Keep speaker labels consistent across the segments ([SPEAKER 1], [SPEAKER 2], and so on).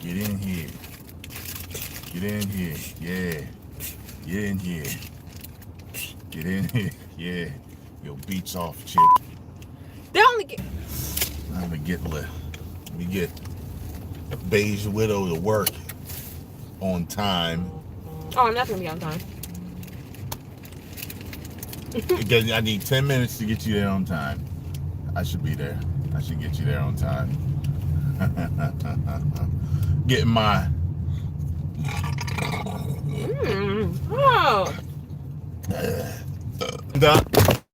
[SPEAKER 1] Get in here. Get in here. Yeah. Get in here. Get in here. Yeah. Yo, beats off, chick.
[SPEAKER 2] They only get.
[SPEAKER 1] Let me get a beige widow to work on time.
[SPEAKER 2] Oh, I'm not gonna be on time.
[SPEAKER 1] Because I need 10 minutes to get you there on time. I should be there. I should get you there on time. Getting my.
[SPEAKER 2] Oh.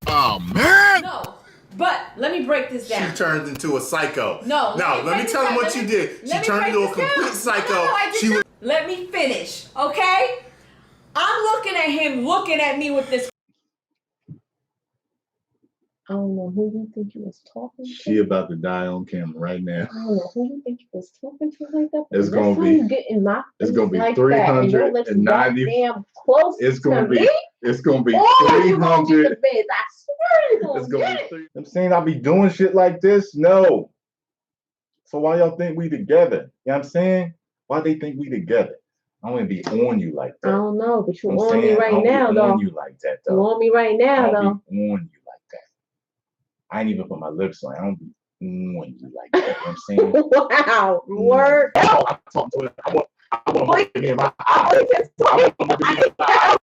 [SPEAKER 1] Oh man!
[SPEAKER 2] No, but let me break this down.
[SPEAKER 1] She turned into a psycho.
[SPEAKER 2] No,
[SPEAKER 1] let me tell him what you did. She turned into a complete psycho.
[SPEAKER 2] Let me finish, okay? I'm looking at him, looking at me with this.
[SPEAKER 3] I don't know who you think you was talking to.
[SPEAKER 1] She about to die on camera right now.
[SPEAKER 3] I don't know who you think you was talking to like that.
[SPEAKER 1] It's gonna be. It's gonna be like 390.
[SPEAKER 3] Damn close.
[SPEAKER 1] It's gonna be.
[SPEAKER 3] Me?
[SPEAKER 1] It's gonna be
[SPEAKER 3] Oh,
[SPEAKER 1] 300.
[SPEAKER 3] I swear you're gonna
[SPEAKER 1] It's gonna
[SPEAKER 3] get
[SPEAKER 1] be
[SPEAKER 3] it.
[SPEAKER 1] I'm saying I be doing shit like this. No. So why y'all think we together? You know what I'm saying? Why they think we together? I don't want to be on you like
[SPEAKER 3] I
[SPEAKER 1] that.
[SPEAKER 3] don't know, but you
[SPEAKER 1] I'm
[SPEAKER 3] on
[SPEAKER 1] saying,
[SPEAKER 3] me right now,
[SPEAKER 1] I
[SPEAKER 3] though.
[SPEAKER 1] on you like that,
[SPEAKER 3] You
[SPEAKER 1] though.
[SPEAKER 3] on me right now,
[SPEAKER 1] I
[SPEAKER 3] though.
[SPEAKER 1] don't be on you like that. I ain't even put my lips on. I don't be on you like that. You know what I'm saying?
[SPEAKER 3] Wow. Word.
[SPEAKER 1] Hell, I'm talking to her. I want to look in my eyes.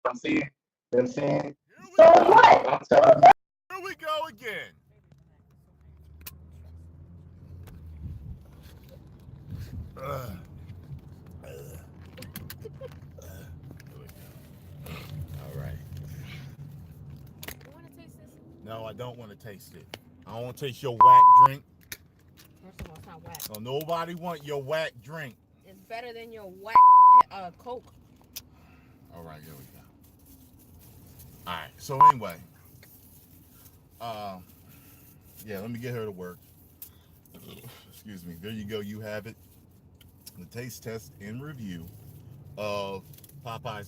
[SPEAKER 1] I'm saying. You know what I'm saying?
[SPEAKER 3] So what?
[SPEAKER 1] I'm telling you. Here we go again. All right.
[SPEAKER 2] You want to taste this?
[SPEAKER 1] No, I don't want to taste it. I don't want to taste your whack drink.
[SPEAKER 2] First of all, it's not whack.
[SPEAKER 1] No, nobody want your whack drink.
[SPEAKER 2] It's better than your whack Coke.
[SPEAKER 1] All right, here we go. All right. So anyway, yeah, let me get her to work. Excuse me. There you go. You have it. The taste test and review of Popeye's.